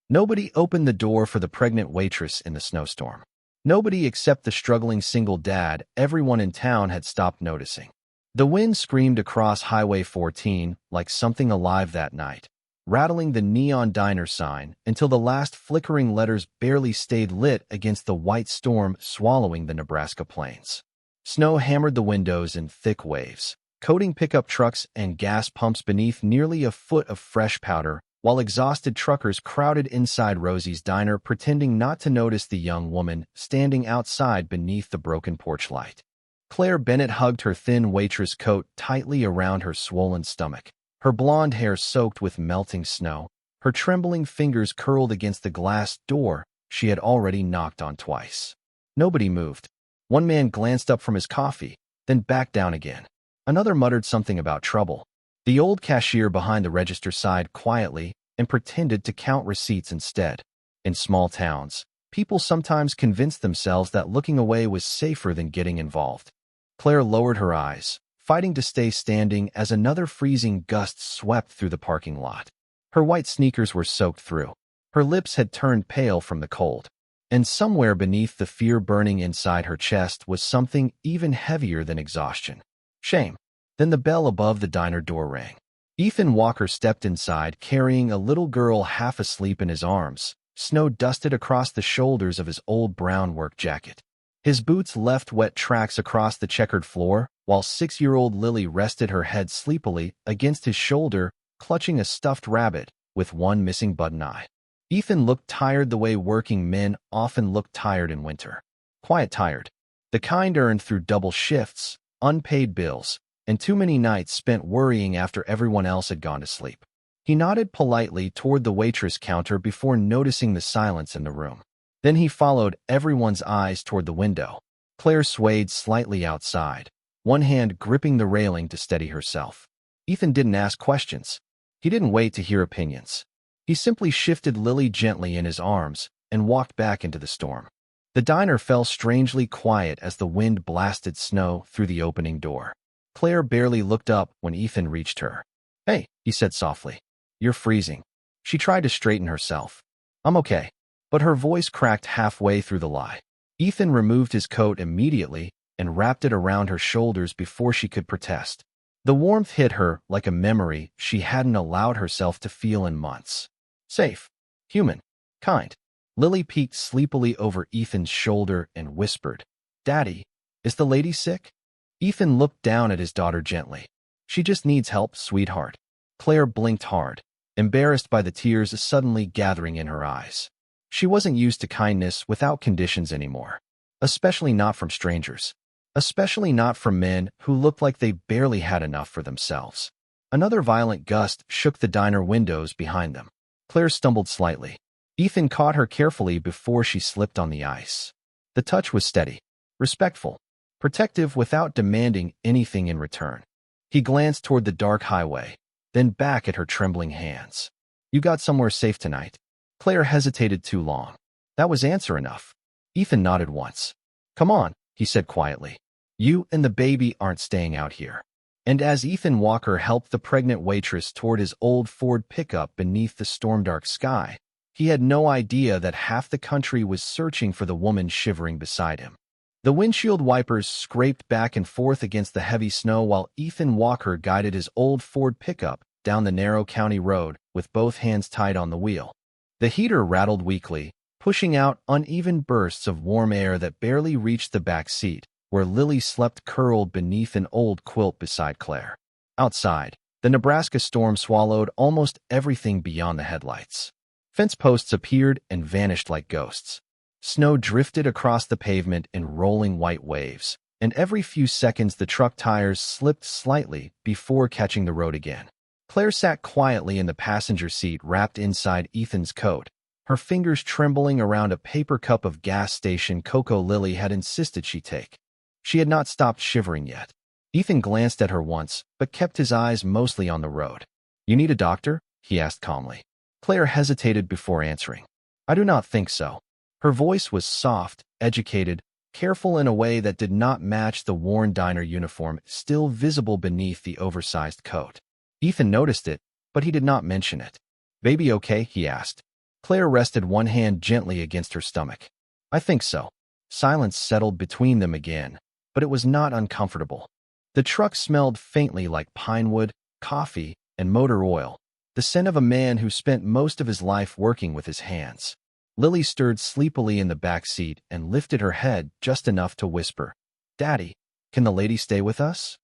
Nobody opened the door for the pregnant waitress in the snowstorm. Nobody except the struggling single dad. Everyone in town had stopped noticing. The wind screamed across Highway 14 like something alive that night, rattling the neon diner sign until the last flickering letters barely stayed lit against the white storm swallowing the Nebraska plains. Snow hammered the windows in thick waves, coating pickup trucks and gas pumps beneath nearly a foot of fresh powder, while exhausted truckers crowded inside Rosie's diner pretending not to notice the young woman standing outside beneath the broken porch light. Claire Bennett hugged her thin waitress coat tightly around her swollen stomach, her blonde hair soaked with melting snow, her trembling fingers curled against the glass door she had already knocked on twice. Nobody moved. One man glanced up from his coffee, then back down again. Another muttered something about trouble. The old cashier behind the register sighed quietly and pretended to count receipts instead. In small towns, people sometimes convinced themselves that looking away was safer than getting involved. Claire lowered her eyes, fighting to stay standing as another freezing gust swept through the parking lot. Her white sneakers were soaked through. Her lips had turned pale from the cold. And somewhere beneath the fear burning inside her chest was something even heavier than exhaustion. Shame. Then the bell above the diner door rang. Ethan Walker stepped inside, carrying a little girl half asleep in his arms. Snow dusted across the shoulders of his old brown work jacket. His boots left wet tracks across the checkered floor, while 6-year-old Lily rested her head sleepily against his shoulder, clutching a stuffed rabbit with one missing button eye. Ethan looked tired the way working men often look tired in winter. Quiet tired. The kind earned through double shifts, unpaid bills, and too many nights spent worrying after everyone else had gone to sleep. He nodded politely toward the waitress counter before noticing the silence in the room. Then he followed everyone's eyes toward the window. Claire swayed slightly outside, one hand gripping the railing to steady herself. Ethan didn't ask questions. He didn't wait to hear opinions. He simply shifted Lily gently in his arms and walked back into the storm. The diner fell strangely quiet as the wind blasted snow through the opening door. Claire barely looked up when Ethan reached her. "Hey," he said softly. "You're freezing." She tried to straighten herself. "I'm okay." But her voice cracked halfway through the lie. Ethan removed his coat immediately and wrapped it around her shoulders before she could protest. The warmth hit her like a memory she hadn't allowed herself to feel in months. Safe, human, kind. Lily peeked sleepily over Ethan's shoulder and whispered, "Daddy, is the lady sick?" Ethan looked down at his daughter gently. "She just needs help, sweetheart." Claire blinked hard, embarrassed by the tears suddenly gathering in her eyes. She wasn't used to kindness without conditions anymore, especially not from strangers, especially not from men who looked like they barely had enough for themselves. Another violent gust shook the diner windows behind them. Claire stumbled slightly. Ethan caught her carefully before she slipped on the ice. The touch was steady, respectful, protective without demanding anything in return. He glanced toward the dark highway, then back at her trembling hands. "You got somewhere safe tonight?" Claire hesitated too long. That was answer enough. Ethan nodded once. "Come on," he said quietly. "You and the baby aren't staying out here." And as Ethan Walker helped the pregnant waitress toward his old Ford pickup beneath the storm-dark sky, he had no idea that half the country was searching for the woman shivering beside him. The windshield wipers scraped back and forth against the heavy snow while Ethan Walker guided his old Ford pickup down the narrow county road with both hands tied on the wheel. The heater rattled weakly, pushing out uneven bursts of warm air that barely reached the back seat, where Lily slept curled beneath an old quilt beside Claire. Outside, the Nebraska storm swallowed almost everything beyond the headlights. Fence posts appeared and vanished like ghosts. Snow drifted across the pavement in rolling white waves, and every few seconds the truck tires slipped slightly before catching the road again. Claire sat quietly in the passenger seat wrapped inside Ethan's coat, her fingers trembling around a paper cup of gas station cocoa Lily had insisted she take. She had not stopped shivering yet. Ethan glanced at her once, but kept his eyes mostly on the road. "You need a doctor?" he asked calmly. Claire hesitated before answering. "I do not think so." Her voice was soft, educated, careful in a way that did not match the worn diner uniform still visible beneath the oversized coat. Ethan noticed it, but he did not mention it. "Baby okay?" he asked. Claire rested one hand gently against her stomach. I think so. Silence settled between them again, but it was not uncomfortable. The truck smelled faintly like pine wood, coffee, and motor oil, the scent of a man who spent most of his life working with his hands. Lily stirred sleepily in the back seat and lifted her head just enough to whisper, "Daddy, can the lady stay with us?"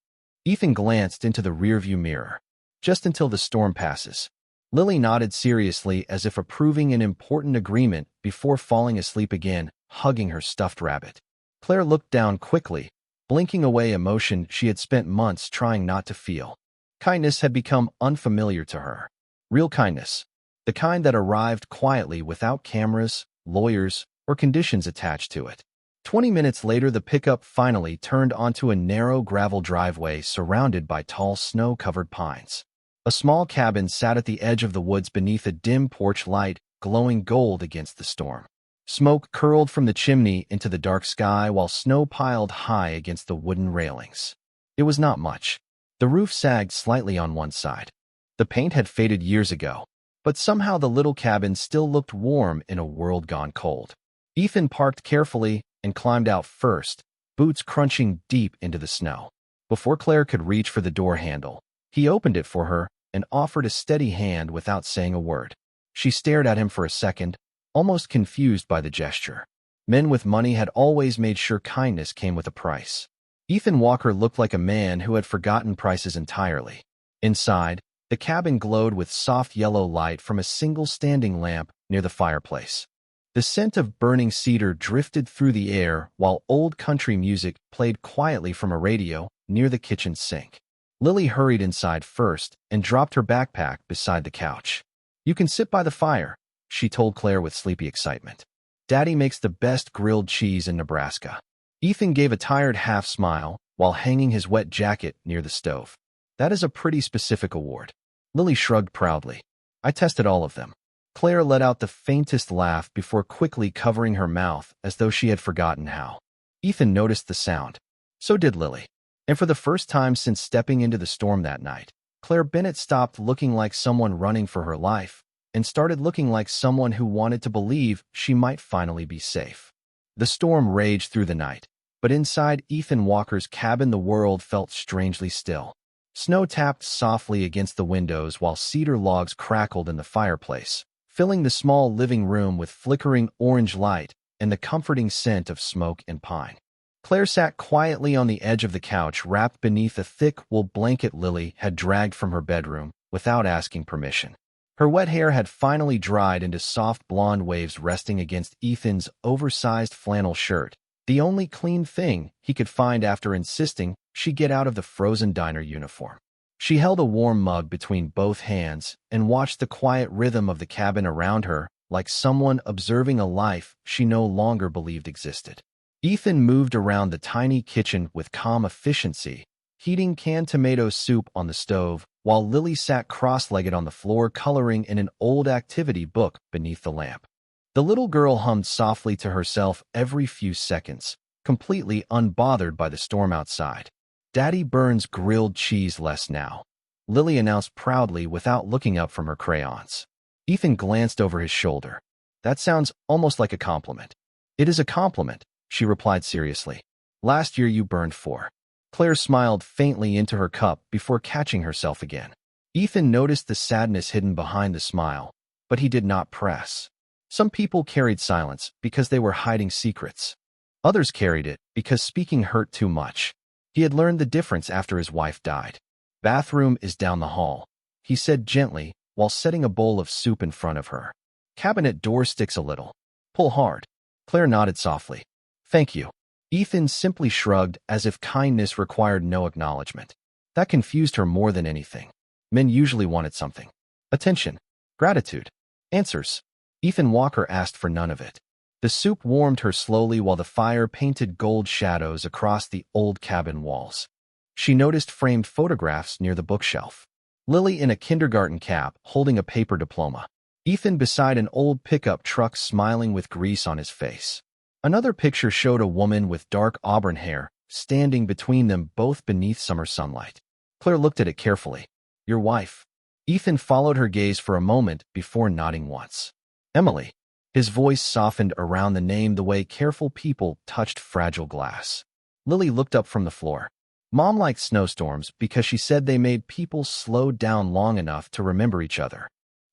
Ethan glanced into the rearview mirror. Just until the storm passes. Lily nodded seriously as if approving an important agreement before falling asleep again, hugging her stuffed rabbit. Claire looked down quickly, blinking away emotion she had spent months trying not to feel. Kindness had become unfamiliar to her. Real kindness. The kind that arrived quietly without cameras, lawyers, or conditions attached to it. 20 minutes later, the pickup finally turned onto a narrow gravel driveway surrounded by tall snow-covered pines. A small cabin sat at the edge of the woods beneath a dim porch light, glowing gold against the storm. Smoke curled from the chimney into the dark sky while snow piled high against the wooden railings. It was not much. The roof sagged slightly on one side. The paint had faded years ago, but somehow the little cabin still looked warm in a world gone cold. Ethan parked carefully and climbed out first, boots crunching deep into the snow. Before Claire could reach for the door handle, he opened it for her and offered a steady hand without saying a word. She stared at him for a second, almost confused by the gesture. Men with money had always made sure kindness came with a price. Ethan Walker looked like a man who had forgotten prices entirely. Inside, the cabin glowed with soft yellow light from a single standing lamp near the fireplace. The scent of burning cedar drifted through the air while old country music played quietly from a radio near the kitchen sink. Lily hurried inside first and dropped her backpack beside the couch. "You can sit by the fire," she told Claire with sleepy excitement. "Daddy makes the best grilled cheese in Nebraska." Ethan gave a tired half smile while hanging his wet jacket near the stove. "That is a pretty specific award." Lily shrugged proudly. "I tested all of them." Claire let out the faintest laugh before quickly covering her mouth as though she had forgotten how. Ethan noticed the sound. So did Lily. And for the first time since stepping into the storm that night, Claire Bennett stopped looking like someone running for her life and started looking like someone who wanted to believe she might finally be safe. The storm raged through the night, but inside Ethan Walker's cabin the world felt strangely still. Snow tapped softly against the windows while cedar logs crackled in the fireplace, filling the small living room with flickering orange light and the comforting scent of smoke and pine. Claire sat quietly on the edge of the couch wrapped beneath a thick wool blanket Lily had dragged from her bedroom without asking permission. Her wet hair had finally dried into soft blonde waves resting against Ethan's oversized flannel shirt, the only clean thing he could find after insisting she get out of the frozen diner uniform. She held a warm mug between both hands and watched the quiet rhythm of the cabin around her like someone observing a life she no longer believed existed. Ethan moved around the tiny kitchen with calm efficiency, heating canned tomato soup on the stove, while Lily sat cross-legged on the floor coloring in an old activity book beneath the lamp. The little girl hummed softly to herself every few seconds, completely unbothered by the storm outside. "Daddy burns grilled cheese less now," Lily announced proudly without looking up from her crayons. Ethan glanced over his shoulder. "That sounds almost like a compliment." "It is a compliment," she replied seriously. "Last year you burned 4. Claire smiled faintly into her cup before catching herself again. Ethan noticed the sadness hidden behind the smile, but he did not press. Some people carried silence because they were hiding secrets. Others carried it because speaking hurt too much. He had learned the difference after his wife died. "Bathroom is down the hall," he said gently while setting a bowl of soup in front of her. "Cabinet door sticks a little. Pull hard." Claire nodded softly. "Thank you." Ethan simply shrugged as if kindness required no acknowledgement. That confused her more than anything. Men usually wanted something. Attention. Gratitude. Answers. Ethan Walker asked for none of it. The soup warmed her slowly while the fire painted gold shadows across the old cabin walls. She noticed framed photographs near the bookshelf. Lily in a kindergarten cap holding a paper diploma. Ethan beside an old pickup truck smiling with grease on his face. Another picture showed a woman with dark auburn hair standing between them both beneath summer sunlight. Claire looked at it carefully. "Your wife." Ethan followed her gaze for a moment before nodding once. Emily. His voice softened around the name the way careful people touched fragile glass. Lily looked up from the floor. Mom liked snowstorms because she said they made people slow down long enough to remember each other.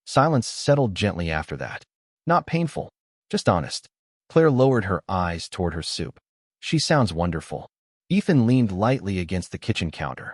Silence settled gently after that. Not painful, just honest. Claire lowered her eyes toward her soup. She sounds wonderful. Ethan leaned lightly against the kitchen counter.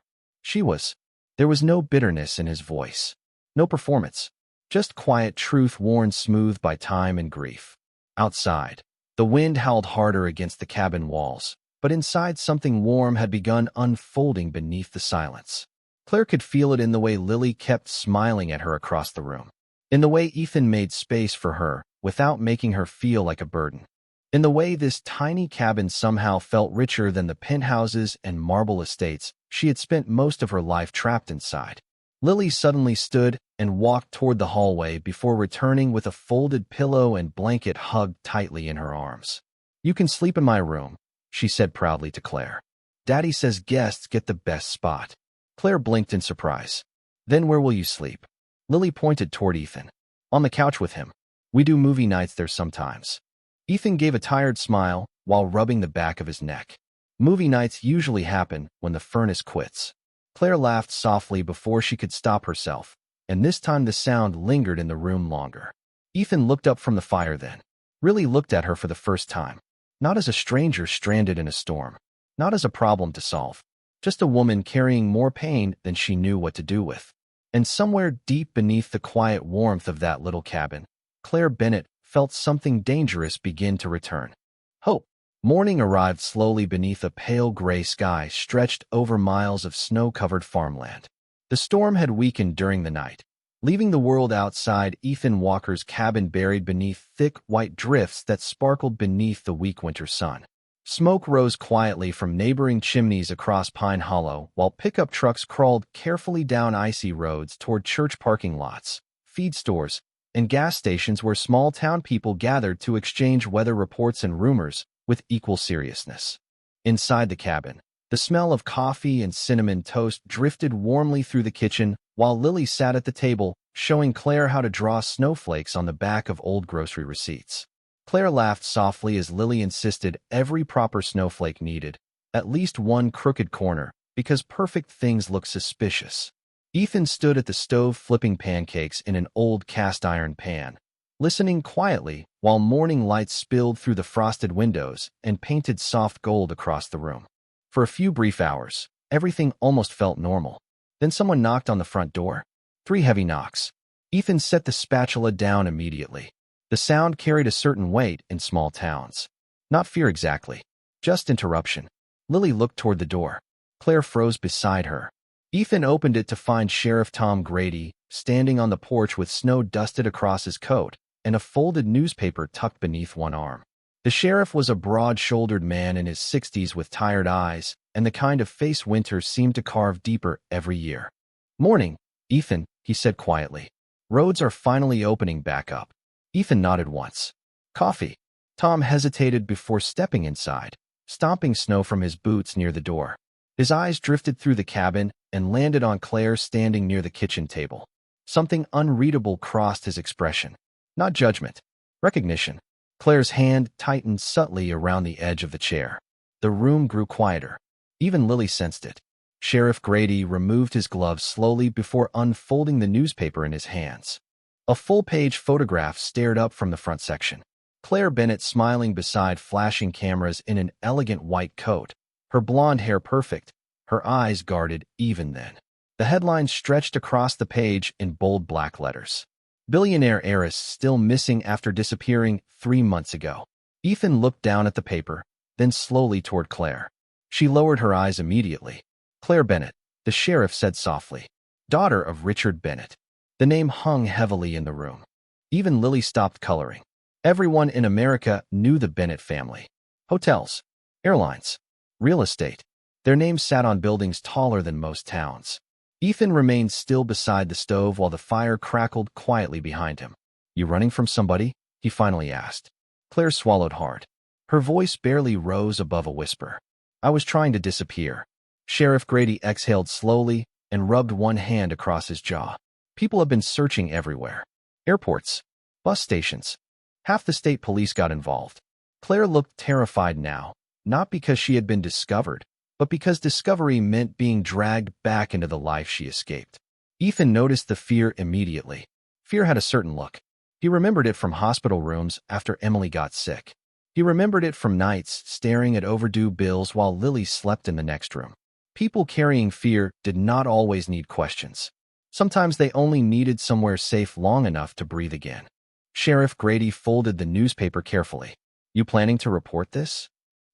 There was no bitterness in his voice. No performance. Just quiet truth worn smooth by time and grief. Outside, the wind howled harder against the cabin walls, but inside something warm had begun unfolding beneath the silence. Claire could feel it in the way Lily kept smiling at her across the room. In the way Ethan made space for her without making her feel like a burden. In the way this tiny cabin somehow felt richer than the penthouses and marble estates she had spent most of her life trapped inside. Lily suddenly stood and walked toward the hallway before returning with a folded pillow and blanket hugged tightly in her arms. "You can sleep in my room," she said proudly to Claire. "Daddy says guests get the best spot." Claire blinked in surprise. "Then where will you sleep?" Lily pointed toward Ethan. "On the couch with him. We do movie nights there sometimes." Ethan gave a tired smile while rubbing the back of his neck. Movie nights usually happen when the furnace quits. Claire laughed softly before she could stop herself, and this time the sound lingered in the room longer. Ethan looked up from the fire then, really looked at her for the first time. Not as a stranger stranded in a storm, not as a problem to solve, just a woman carrying more pain than she knew what to do with. And somewhere deep beneath the quiet warmth of that little cabin, Claire Bennett felt something dangerous begin to return. Hope. Morning arrived slowly beneath a pale gray sky stretched over miles of snow-covered farmland. The storm had weakened during the night, leaving the world outside Ethan Walker's cabin buried beneath thick white drifts that sparkled beneath the weak winter sun. Smoke rose quietly from neighboring chimneys across Pine Hollow, while pickup trucks crawled carefully down icy roads toward church parking lots, feed stores, and gas stations where small-town people gathered to exchange weather reports and rumors with equal seriousness. Inside the cabin, the smell of coffee and cinnamon toast drifted warmly through the kitchen while Lily sat at the table, showing Claire how to draw snowflakes on the back of old grocery receipts. Claire laughed softly as Lily insisted every proper snowflake needed at least one crooked corner, because perfect things look suspicious. Ethan stood at the stove flipping pancakes in an old cast-iron pan, listening quietly while morning light spilled through the frosted windows and painted soft gold across the room. For a few brief hours, everything almost felt normal. Then someone knocked on the front door. 3 heavy knocks. Ethan set the spatula down immediately. The sound carried a certain weight in small towns. Not fear exactly, just interruption. Lily looked toward the door. Claire froze beside her. Ethan opened it to find Sheriff Tom Grady standing on the porch with snow dusted across his coat and a folded newspaper tucked beneath one arm. The sheriff was a broad-shouldered man in his 60s with tired eyes and the kind of face winter seemed to carve deeper every year. "Morning, Ethan," he said quietly. "Roads are finally opening back up." Ethan nodded once. "Coffee." Tom hesitated before stepping inside, stomping snow from his boots near the door. His eyes drifted through the cabin and landed on Claire standing near the kitchen table. Something unreadable crossed his expression. Not judgment. Recognition. Claire's hand tightened subtly around the edge of the chair. The room grew quieter. Even Lily sensed it. Sheriff Grady removed his gloves slowly before unfolding the newspaper in his hands. A full-page photograph stared up from the front section. Claire Bennett smiling beside flashing cameras in an elegant white coat, her blonde hair perfect, her eyes guarded even then. The headline stretched across the page in bold black letters. "Billionaire heiress still missing after disappearing 3 months ago." Ethan looked down at the paper, then slowly toward Claire. She lowered her eyes immediately. "Claire Bennett," the sheriff said softly. "Daughter of Richard Bennett." The name hung heavily in the room. Even Lily stopped coloring. Everyone in America knew the Bennett family. Hotels, airlines, real estate. Their names sat on buildings taller than most towns. Ethan remained still beside the stove while the fire crackled quietly behind him. "You running from somebody?" he finally asked. Claire swallowed hard. Her voice barely rose above a whisper. "I was trying to disappear." Sheriff Grady exhaled slowly and rubbed one hand across his jaw. "People have been searching everywhere. Airports, Bus stations. Half the state police got involved. Claire looked terrified now, not because she had been discovered, but because discovery meant being dragged back into the life she escaped. Ethan noticed the fear immediately. Fear had a certain look. He remembered it from hospital rooms after Emily got sick. He remembered it from nights staring at overdue bills while Lily slept in the next room. People carrying fear did not always need questions. Sometimes they only needed somewhere safe long enough to breathe again. Sheriff Grady folded the newspaper carefully. "You planning to report this?"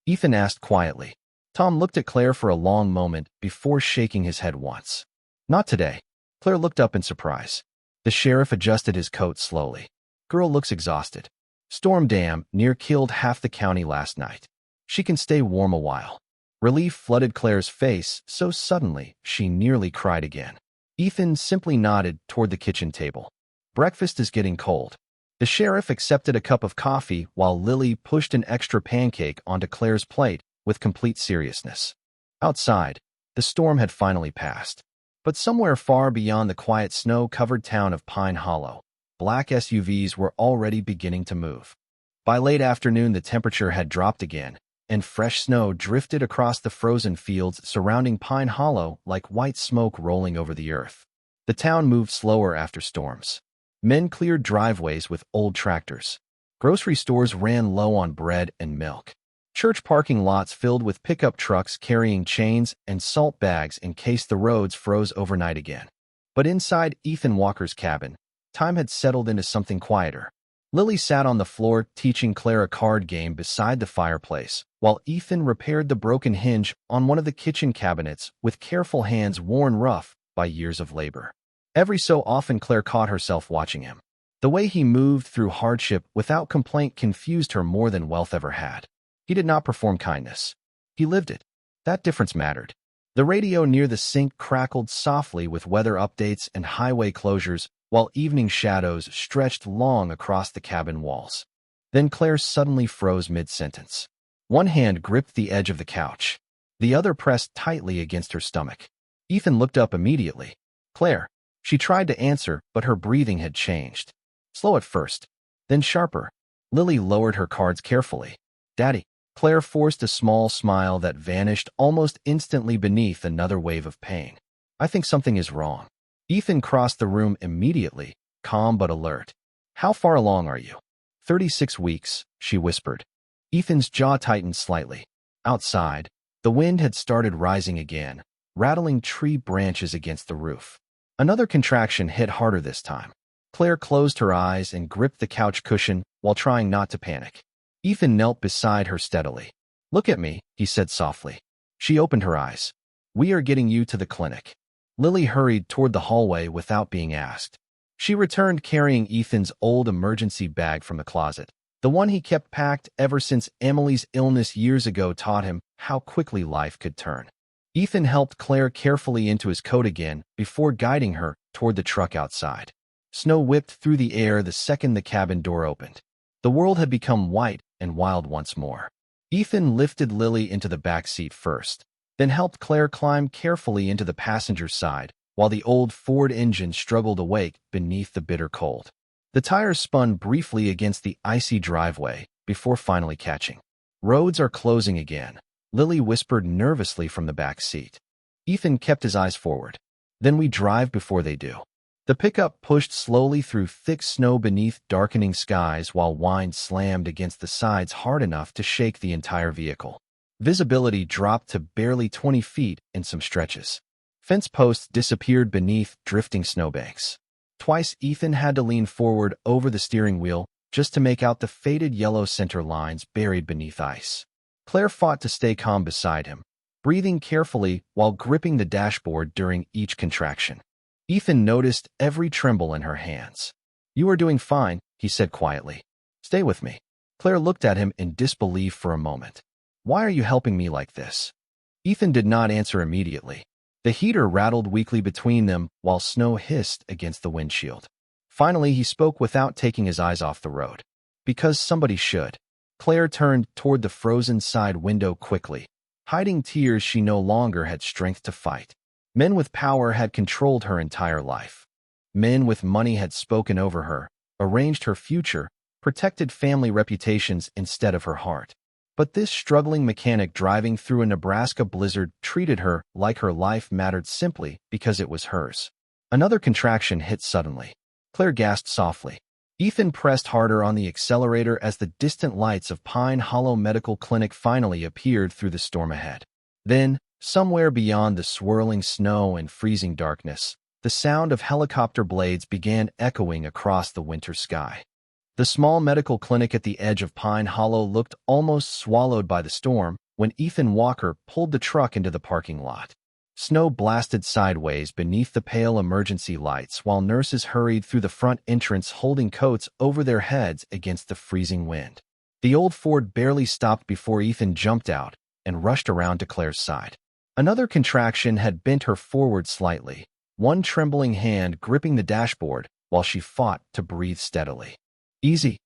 Ethan asked quietly. Tom looked at Claire for a long moment before shaking his head once. "Not today." Claire looked up in surprise. The sheriff adjusted his coat slowly. "Girl looks exhausted. Storm dam near killed half the county last night. She can stay warm a while." Relief flooded Claire's face so suddenly she nearly cried again. Ethan simply nodded toward the kitchen table. "Breakfast is getting cold." The sheriff accepted a cup of coffee while Lily pushed an extra pancake onto Claire's plate with complete seriousness. Outside, the storm had finally passed. But somewhere far beyond the quiet snow-covered town of Pine Hollow, black SUVs were already beginning to move. By late afternoon, the temperature had dropped again, and fresh snow drifted across the frozen fields surrounding Pine Hollow like white smoke rolling over the earth. The town moved slower after storms. Men cleared driveways with old tractors. Grocery stores ran low on bread and milk. Church parking lots filled with pickup trucks carrying chains and salt bags in case the roads froze overnight again. But inside Ethan Walker's cabin, time had settled into something quieter. Lily sat on the floor teaching Claire a card game beside the fireplace, while Ethan repaired the broken hinge on one of the kitchen cabinets with careful hands worn rough by years of labor. Every so often Claire caught herself watching him. The way he moved through hardship without complaint confused her more than wealth ever had. He did not perform kindness. He lived it. That difference mattered. The radio near the sink crackled softly with weather updates and highway closures, while evening shadows stretched long across the cabin walls. Then Claire suddenly froze mid-sentence. One hand gripped the edge of the couch. The other pressed tightly against her stomach. Ethan looked up immediately. "Claire." She tried to answer, but her breathing had changed. Slow at first, then sharper. Lily lowered her cards carefully. "Daddy." Claire forced a small smile that vanished almost instantly beneath another wave of pain. "I think something is wrong." Ethan crossed the room immediately, calm but alert. "How far along are you?" 36 weeks, she whispered. Ethan's jaw tightened slightly. Outside, the wind had started rising again, rattling tree branches against the roof. Another contraction hit harder this time. Claire closed her eyes and gripped the couch cushion while trying not to panic. Ethan knelt beside her steadily. "Look at me," he said softly. She opened her eyes. "We are getting you to the clinic." Lily hurried toward the hallway without being asked. She returned carrying Ethan's old emergency bag from the closet, the one he kept packed ever since Emily's illness years ago taught him how quickly life could turn. Ethan helped Claire carefully into his coat again before guiding her toward the truck outside. Snow whipped through the air the second the cabin door opened. The world had become white and wild once more. Ethan lifted Lily into the back seat first, then helped Claire climb carefully into the passenger side, while the old Ford engine struggled awake beneath the bitter cold. The tires spun briefly against the icy driveway before finally catching. "Roads are closing again," Lily whispered nervously from the back seat. Ethan kept his eyes forward. "Then we drive before they do." The pickup pushed slowly through thick snow beneath darkening skies while wind slammed against the sides hard enough to shake the entire vehicle. Visibility dropped to barely 20 feet in some stretches. Fence posts disappeared beneath drifting snowbanks. Twice Ethan had to lean forward over the steering wheel just to make out the faded yellow center lines buried beneath ice. Claire fought to stay calm beside him, breathing carefully while gripping the dashboard during each contraction. Ethan noticed every tremble in her hands. "You are doing fine," he said quietly. "Stay with me." Claire looked at him in disbelief for a moment. "Why are you helping me like this?" Ethan did not answer immediately. The heater rattled weakly between them while snow hissed against the windshield. Finally, he spoke without taking his eyes off the road. "Because somebody should." Claire turned toward the frozen side window quickly, hiding tears she no longer had strength to fight. Men with power had controlled her entire life. Men with money had spoken over her, arranged her future, protected family reputations instead of her heart. But this struggling mechanic driving through a Nebraska blizzard treated her like her life mattered simply because it was hers. Another contraction hit suddenly. Claire gasped softly. Ethan pressed harder on the accelerator as the distant lights of Pine Hollow Medical Clinic finally appeared through the storm ahead. Then, somewhere beyond the swirling snow and freezing darkness, the sound of helicopter blades began echoing across the winter sky. The small medical clinic at the edge of Pine Hollow looked almost swallowed by the storm when Ethan Walker pulled the truck into the parking lot. Snow blasted sideways beneath the pale emergency lights while nurses hurried through the front entrance holding coats over their heads against the freezing wind. The old Ford barely stopped before Ethan jumped out and rushed around to Claire's side. Another contraction had bent her forward slightly, one trembling hand gripping the dashboard while she fought to breathe steadily. "Easy,"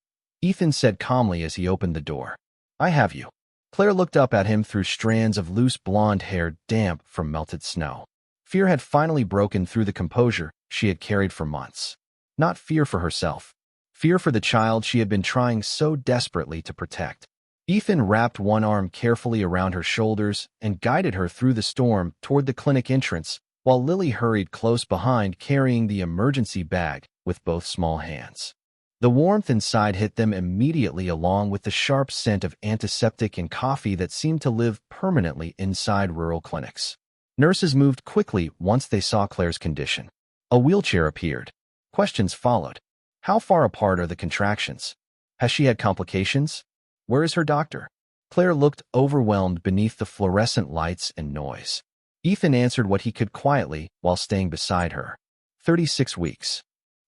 Ethan said calmly as he opened the door. "I have you." Claire looked up at him through strands of loose blonde hair damp from melted snow. Fear had finally broken through the composure she had carried for months. Not fear for herself. Fear for the child she had been trying so desperately to protect. Ethan wrapped one arm carefully around her shoulders and guided her through the storm toward the clinic entrance, while Lily hurried close behind carrying the emergency bag with both small hands. The warmth inside hit them immediately along with the sharp scent of antiseptic and coffee that seemed to live permanently inside rural clinics. Nurses moved quickly once they saw Claire's condition. A wheelchair appeared. Questions followed. How far apart are the contractions? Has she had complications? Where is her doctor? Claire looked overwhelmed beneath the fluorescent lights and noise. Ethan answered what he could quietly while staying beside her. 36 weeks.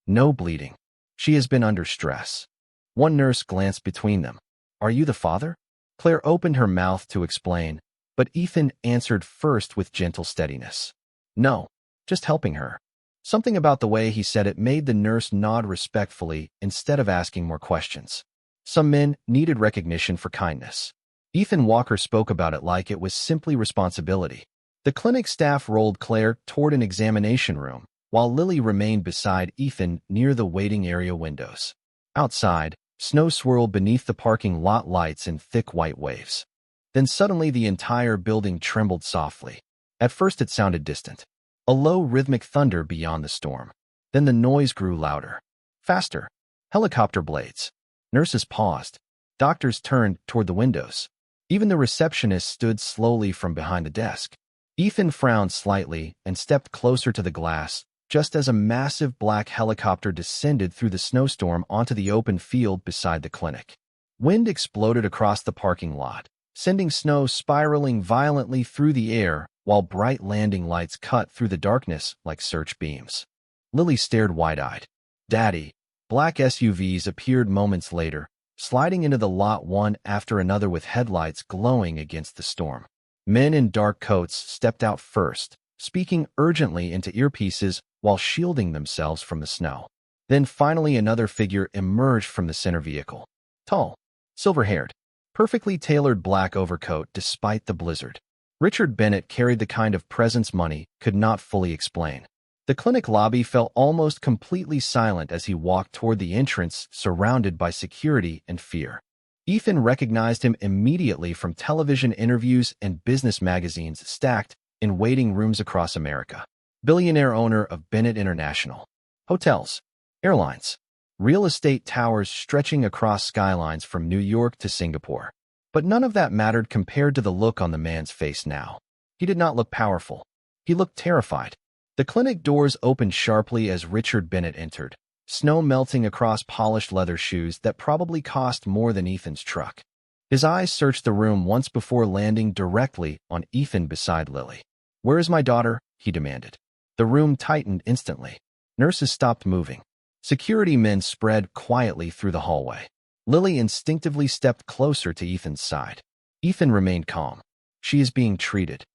No bleeding. She has been under stress. One nurse glanced between them. Are you the father? Claire opened her mouth to explain, but Ethan answered first with gentle steadiness. No, just helping her. Something about the way he said it made the nurse nod respectfully instead of asking more questions. Some men needed recognition for kindness. Ethan Walker spoke about it like it was simply responsibility. The clinic staff rolled Claire toward an examination room, while Lily remained beside Ethan near the waiting area windows. Outside, snow swirled beneath the parking lot lights in thick white waves. Then suddenly the entire building trembled softly. At first it sounded distant, a low rhythmic thunder beyond the storm. Then the noise grew louder, faster. Helicopter blades. Nurses paused. Doctors turned toward the windows. Even the receptionist stood slowly from behind the desk. Ethan frowned slightly and stepped closer to the glass, just as a massive black helicopter descended through the snowstorm onto the open field beside the clinic. Wind exploded across the parking lot, sending snow spiraling violently through the air while bright landing lights cut through the darkness like search beams. Lily stared wide-eyed. "Daddy." Black SUVs appeared moments later, sliding into the lot one after another with headlights glowing against the storm. Men in dark coats stepped out first, speaking urgently into earpieces while shielding themselves from the snow. Then finally another figure emerged from the center vehicle. Tall, silver-haired, perfectly tailored black overcoat despite the blizzard. Richard Bennett carried the kind of presence money could not fully explain. The clinic lobby fell almost completely silent as he walked toward the entrance, surrounded by security and fear. Ethan recognized him immediately from television interviews and business magazines stacked in waiting rooms across America. Billionaire owner of Bennett International. Hotels, airlines, real estate towers stretching across skylines from New York to Singapore. But none of that mattered compared to the look on the man's face now. He did not look powerful. He looked terrified. The clinic doors opened sharply as Richard Bennett entered, snow melting across polished leather shoes that probably cost more than Ethan's truck. His eyes searched the room once before landing directly on Ethan beside Lily. "Where is my daughter?" he demanded. The room tightened instantly. Nurses stopped moving. Security men spread quietly through the hallway. Lily instinctively stepped closer to Ethan's side. Ethan remained calm. "She is being treated."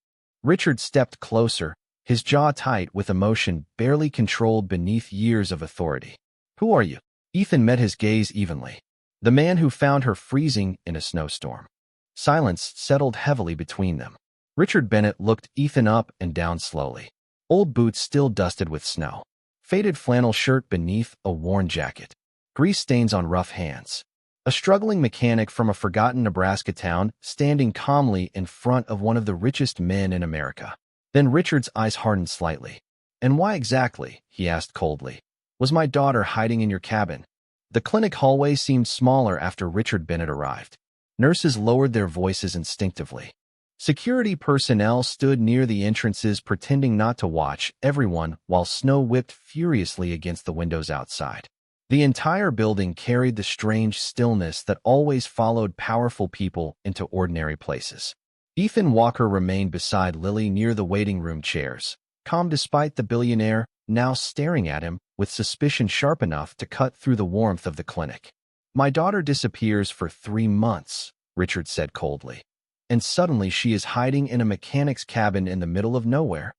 Richard stepped closer, his jaw tight with emotion barely controlled beneath years of authority. "Who are you?" Ethan met his gaze evenly. "The man who found her freezing in a snowstorm." Silence settled heavily between them. Richard Bennett looked Ethan up and down slowly. Old boots still dusted with snow. Faded flannel shirt beneath a worn jacket. grease stains on rough hands. A struggling mechanic from a forgotten Nebraska town standing calmly in front of one of the richest men in America. Then Richard's eyes hardened slightly. "And why exactly," he asked coldly, "was my daughter hiding in your cabin?" The clinic hallway seemed smaller after Richard Bennett arrived. Nurses lowered their voices instinctively. Security personnel stood near the entrances pretending not to watch everyone while snow whipped furiously against the windows outside. The entire building carried the strange stillness that always followed powerful people into ordinary places. Ethan Walker remained beside Lily near the waiting room chairs, calm despite the billionaire now staring at him with suspicion sharp enough to cut through the warmth of the clinic. "My daughter disappears for 3 months," Richard said coldly. "And suddenly she is hiding in a mechanic's cabin in the middle of nowhere."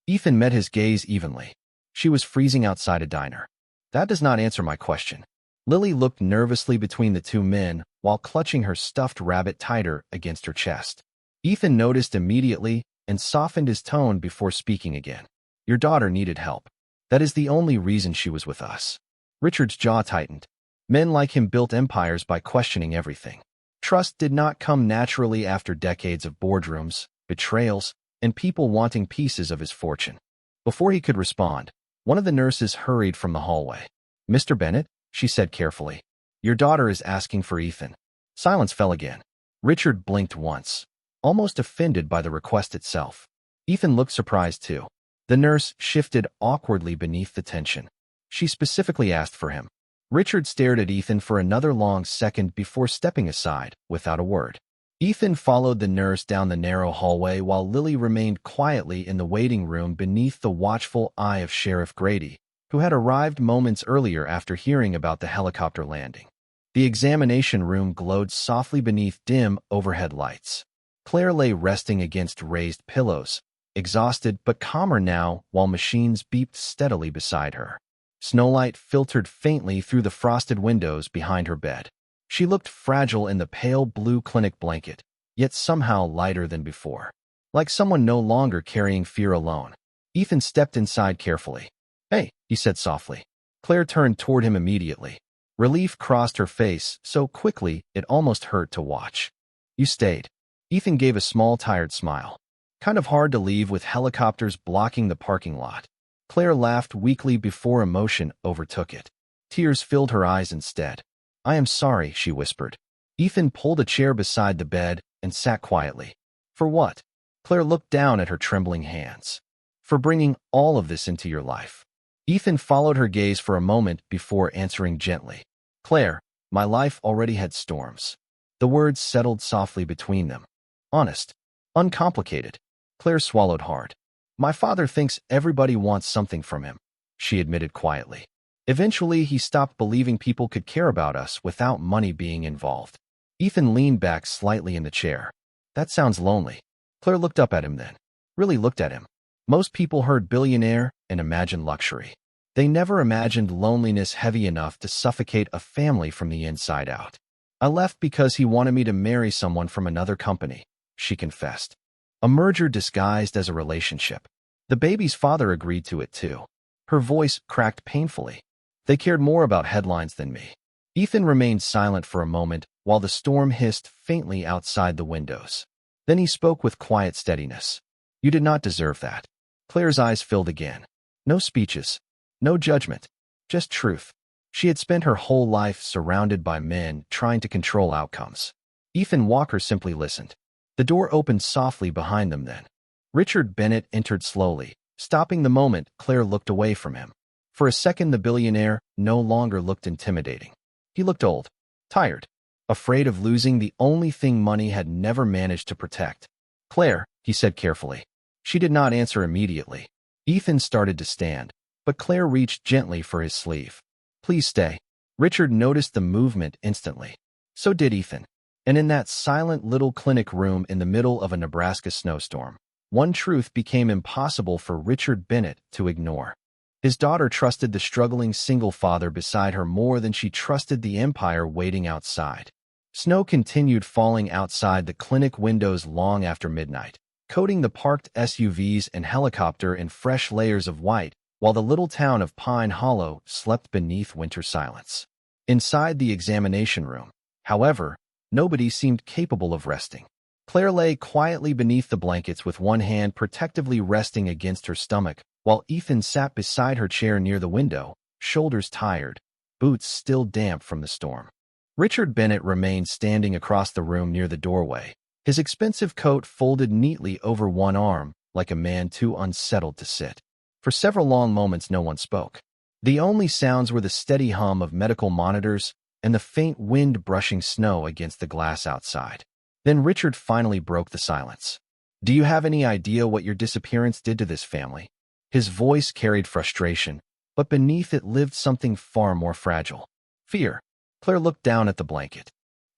Ethan met his gaze evenly. "She was freezing outside a diner." "That does not answer my question." Lily looked nervously between the two men while clutching her stuffed rabbit tighter against her chest. Ethan noticed immediately and softened his tone before speaking again. "Your daughter needed help. That is the only reason she was with us." Richard's jaw tightened. Men like him built empires by questioning everything. Trust did not come naturally after decades of boardrooms, betrayals, and people wanting pieces of his fortune. Before he could respond, one of the nurses hurried from the hallway. "Mr. Bennett," she said carefully, "your daughter is asking for Ethan." Silence fell again. Richard blinked once, almost offended by the request itself. Ethan looked surprised too. The nurse shifted awkwardly beneath the tension. "She specifically asked for him." Richard stared at Ethan for another long second before stepping aside, without a word. Ethan followed the nurse down the narrow hallway while Lily remained quietly in the waiting room beneath the watchful eye of Sheriff Grady, who had arrived moments earlier after hearing about the helicopter landing. The examination room glowed softly beneath dim overhead lights. Claire lay resting against raised pillows, exhausted but calmer now while machines beeped steadily beside her. Snowlight filtered faintly through the frosted windows behind her bed. She looked fragile in the pale blue clinic blanket, yet somehow lighter than before. Like someone no longer carrying fear alone. Ethan stepped inside carefully. "Hey," he said softly. Claire turned toward him immediately. Relief crossed her face so quickly it almost hurt to watch. "You stayed." Ethan gave a small tired smile. "Kind of hard to leave with helicopters blocking the parking lot." Claire laughed weakly before emotion overtook it. Tears filled her eyes instead. "I am sorry," she whispered. Ethan pulled a chair beside the bed and sat quietly. "For what?" Claire looked down at her trembling hands. "For bringing all of this into your life." Ethan followed her gaze for a moment before answering gently. "Claire, my life already had storms." The words settled softly between them. Honest. Uncomplicated. Claire swallowed hard. "My father thinks everybody wants something from him," she admitted quietly. "Eventually, he stopped believing people could care about us without money being involved." Ethan leaned back slightly in the chair. "That sounds lonely." Claire looked up at him then. Really looked at him. Most people heard billionaire and imagined luxury. They never imagined loneliness heavy enough to suffocate a family from the inside out. "I left because he wanted me to marry someone from another company," she confessed. "A merger disguised as a relationship. The baby's father agreed to it too." Her voice cracked painfully. "They cared more about headlines than me." Ethan remained silent for a moment while the storm hissed faintly outside the windows. Then he spoke with quiet steadiness. "You did not deserve that." Claire's eyes filled again. No speeches. No judgment. Just truth. She had spent her whole life surrounded by men trying to control outcomes. Ethan Walker simply listened. The door opened softly behind them then. Richard Bennett entered slowly, stopping the moment Claire looked away from him. For a second the billionaire no longer looked intimidating. He looked old, tired, afraid of losing the only thing money had never managed to protect. "Claire," he said carefully. She did not answer immediately. Ethan started to stand, but Claire reached gently for his sleeve. "Please stay." Richard noticed the movement instantly. So did Ethan. And in that silent little clinic room in the middle of a Nebraska snowstorm, one truth became impossible for Richard Bennett to ignore. His daughter trusted the struggling single father beside her more than she trusted the empire waiting outside. Snow continued falling outside the clinic windows long after midnight, coating the parked SUVs and helicopter in fresh layers of white, while the little town of Pine Hollow slept beneath winter silence. Inside the examination room, however, nobody seemed capable of resting. Claire lay quietly beneath the blankets with one hand protectively resting against her stomach, while Ethan sat beside her chair near the window, shoulders tired, boots still damp from the storm. Richard Bennett remained standing across the room near the doorway, his expensive coat folded neatly over one arm, like a man too unsettled to sit. For several long moments no one spoke. The only sounds were the steady hum of medical monitors and the faint wind brushing snow against the glass outside. Then Richard finally broke the silence. "Do you have any idea what your disappearance did to this family?" His voice carried frustration, but beneath it lived something far more fragile. Fear. Claire looked down at the blanket.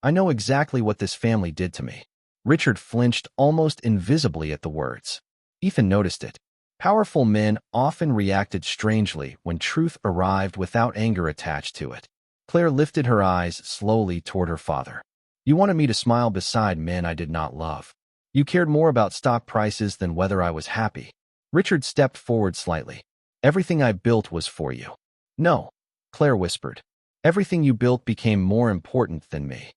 "I know exactly what this family did to me." Richard flinched almost invisibly at the words. Ethan noticed it. Powerful men often reacted strangely when truth arrived without anger attached to it. Claire lifted her eyes slowly toward her father. "You wanted me to smile beside men I did not love. You cared more about stock prices than whether I was happy." Richard stepped forward slightly. "Everything I built was for you." "No," Claire whispered. "Everything you built became more important than me."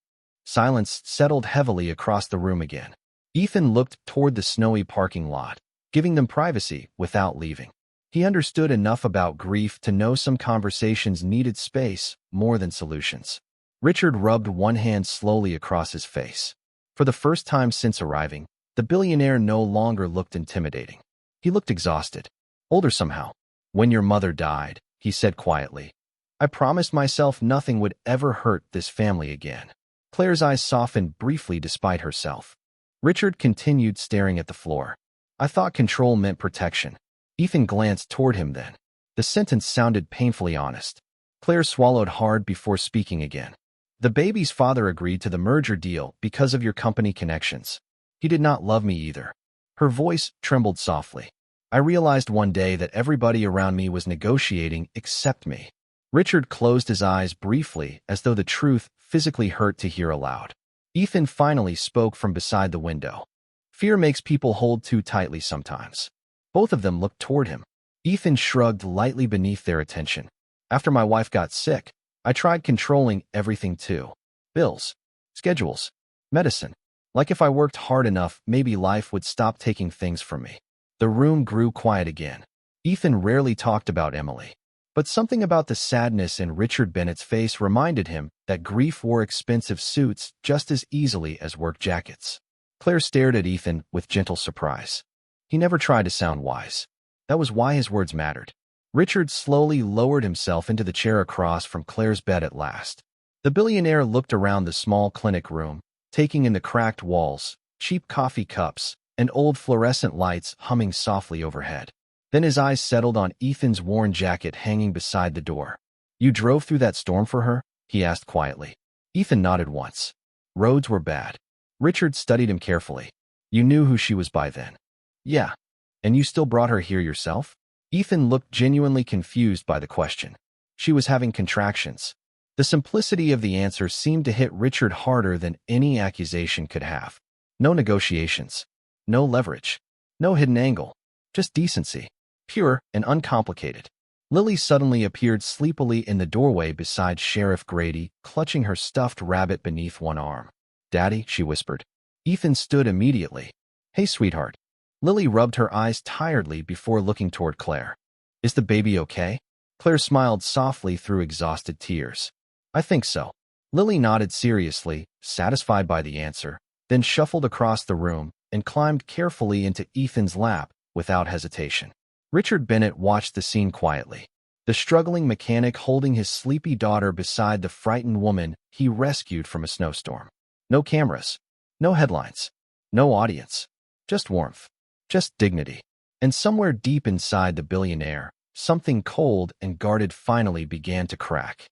Silence settled heavily across the room again. Ethan looked toward the snowy parking lot, giving them privacy without leaving. He understood enough about grief to know some conversations needed space more than solutions. Richard rubbed one hand slowly across his face. For the first time since arriving, the billionaire no longer looked intimidating. He looked exhausted, older somehow. "When your mother died," he said quietly, "I promised myself nothing would ever hurt this family again." Claire's eyes softened briefly despite herself. Richard continued staring at the floor. "I thought control meant protection." Ethan glanced toward him then. The sentence sounded painfully honest. Claire swallowed hard before speaking again. "The baby's father agreed to the merger deal because of your company connections. He did not love me either." Her voice trembled softly. "I realized one day that everybody around me was negotiating except me." Richard closed his eyes briefly as though the truth physically hurt to hear aloud. Ethan finally spoke from beside the window. "Fear makes people hold too tightly sometimes." Both of them looked toward him. Ethan shrugged lightly beneath their attention. "After my wife got sick, I tried controlling everything too. Bills, schedules, medicine. Like if I worked hard enough, maybe life would stop taking things from me." The room grew quiet again. Ethan rarely talked about Emily, but something about the sadness in Richard Bennett's face reminded him that grief wore expensive suits just as easily as work jackets. Claire stared at Ethan with gentle surprise. He never tried to sound wise. That was why his words mattered. Richard slowly lowered himself into the chair across from Claire's bed at last. The billionaire looked around the small clinic room, taking in the cracked walls, cheap coffee cups, and old fluorescent lights humming softly overhead. Then his eyes settled on Ethan's worn jacket hanging beside the door. "You drove through that storm for her?" he asked quietly. Ethan nodded once. "Roads were bad." Richard studied him carefully. "You knew who she was by then?" "Yeah. And you still brought her here yourself?" Ethan looked genuinely confused by the question. "She was having contractions." The simplicity of the answer seemed to hit Richard harder than any accusation could have. No negotiations. No leverage. No hidden angle. Just decency. Pure and uncomplicated. Lily suddenly appeared sleepily in the doorway beside Sheriff Grady, clutching her stuffed rabbit beneath one arm. "Daddy," she whispered. Ethan stood immediately. "Hey, sweetheart." Lily rubbed her eyes tiredly before looking toward Claire. "Is the baby okay?" Claire smiled softly through exhausted tears. "I think so." Lily nodded seriously, satisfied by the answer, then shuffled across the room and climbed carefully into Ethan's lap without hesitation. Richard Bennett watched the scene quietly. The struggling mechanic holding his sleepy daughter beside the frightened woman he rescued from a snowstorm. No cameras. No headlines. No audience. Just warmth. Just dignity. And somewhere deep inside the billionaire, something cold and guarded finally began to crack.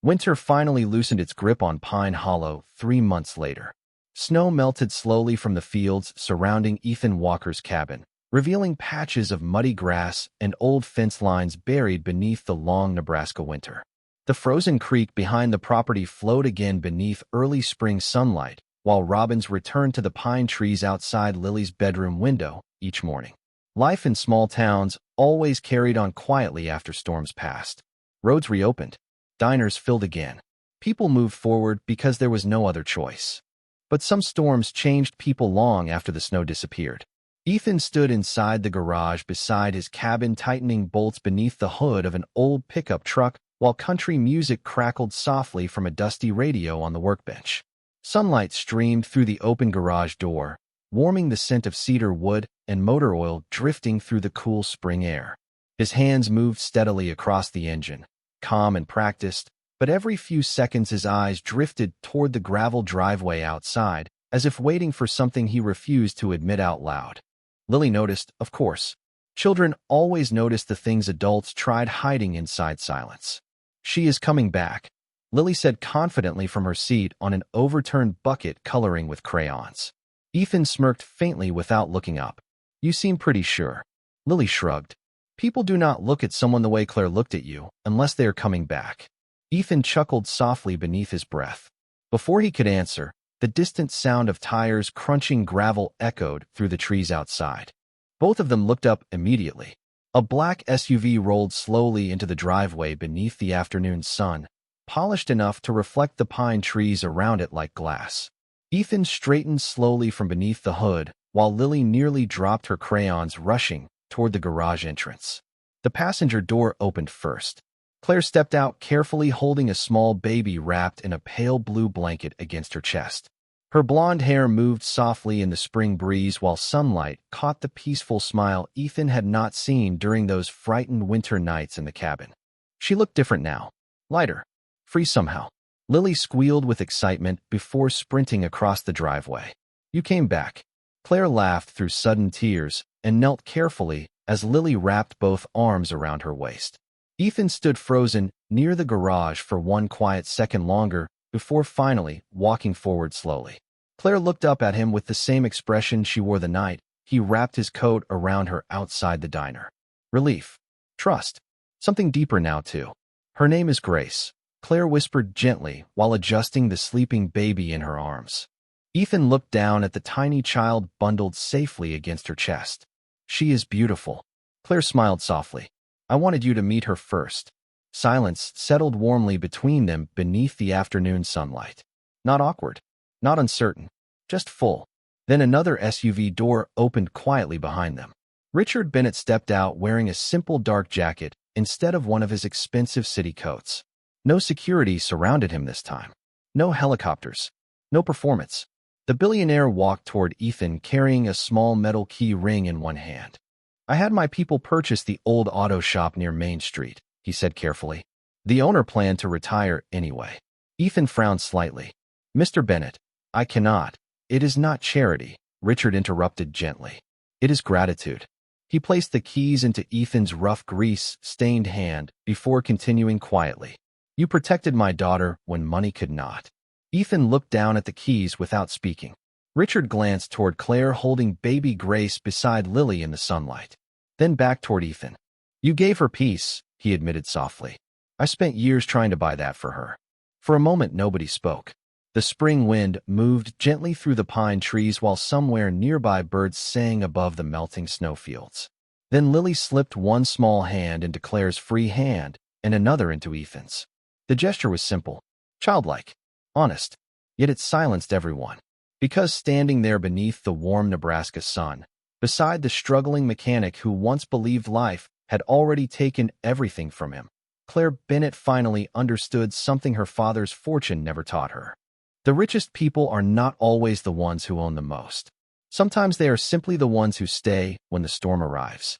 Winter finally loosened its grip on Pine Hollow 3 months later. Snow melted slowly from the fields surrounding Ethan Walker's cabin, revealing patches of muddy grass and old fence lines buried beneath the long Nebraska winter. The frozen creek behind the property flowed again beneath early spring sunlight, while robins returned to the pine trees outside Lily's bedroom window each morning. Life in small towns always carried on quietly after storms passed. Roads reopened. Diners filled again. People moved forward because there was no other choice. But some storms changed people long after the snow disappeared. Ethan stood inside the garage beside his cabin, tightening bolts beneath the hood of an old pickup truck while country music crackled softly from a dusty radio on the workbench. Sunlight streamed through the open garage door, warming the scent of cedar wood and motor oil drifting through the cool spring air. His hands moved steadily across the engine, calm and practiced, but every few seconds his eyes drifted toward the gravel driveway outside, as if waiting for something he refused to admit out loud. Lily noticed, of course. Children always notice the things adults tried hiding inside silence. "She is coming back," Lily said confidently from her seat on an overturned bucket coloring with crayons. Ethan smirked faintly without looking up. "You seem pretty sure." Lily shrugged. "People do not look at someone the way Claire looked at you, unless they are coming back." Ethan chuckled softly beneath his breath. Before he could answer, the distant sound of tires crunching gravel echoed through the trees outside. Both of them looked up immediately. A black SUV rolled slowly into the driveway beneath the afternoon sun, polished enough to reflect the pine trees around it like glass. Ethan straightened slowly from beneath the hood, while Lily nearly dropped her crayons, rushing toward the garage entrance. The passenger door opened first. Claire stepped out carefully, holding a small baby wrapped in a pale blue blanket against her chest. Her blonde hair moved softly in the spring breeze while sunlight caught the peaceful smile Ethan had not seen during those frightened winter nights in the cabin. She looked different now, lighter, free somehow. Lily squealed with excitement before sprinting across the driveway. "You came back." Claire laughed through sudden tears and knelt carefully as Lily wrapped both arms around her waist. Ethan stood frozen near the garage for one quiet second longer before finally walking forward slowly. Claire looked up at him with the same expression she wore the night he wrapped his coat around her outside the diner. Relief. Trust. Something deeper now, too. "Her name is Grace," Claire whispered gently while adjusting the sleeping baby in her arms. Ethan looked down at the tiny child bundled safely against her chest. "She is beautiful." Claire smiled softly. "I wanted you to meet her first." Silence settled warmly between them beneath the afternoon sunlight. Not awkward, not uncertain, just full. Then another SUV door opened quietly behind them. Richard Bennett stepped out wearing a simple dark jacket instead of one of his expensive city coats. No security surrounded him this time. No helicopters. No performance. The billionaire walked toward Ethan carrying a small metal key ring in one hand. "I had my people purchase the old auto shop near Main Street," he said carefully. "The owner planned to retire anyway." Ethan frowned slightly. "Mr. Bennett, I cannot." "It is not charity," Richard interrupted gently. "It is gratitude." He placed the keys into Ethan's rough grease-stained hand before continuing quietly. "You protected my daughter when money could not." Ethan looked down at the keys without speaking. Richard glanced toward Claire holding baby Grace beside Lily in the sunlight. Then back toward Ethan. "You gave her peace," he admitted softly. "I spent years trying to buy that for her." For a moment nobody spoke. The spring wind moved gently through the pine trees while somewhere nearby birds sang above the melting snowfields. Then Lily slipped one small hand into Claire's free hand and another into Ethan's. The gesture was simple, childlike, honest, yet it silenced everyone. Because standing there beneath the warm Nebraska sun, beside the struggling mechanic who once believed life had already taken everything from him, Claire Bennett finally understood something her father's fortune never taught her. The richest people are not always the ones who own the most. Sometimes they are simply the ones who stay when the storm arrives.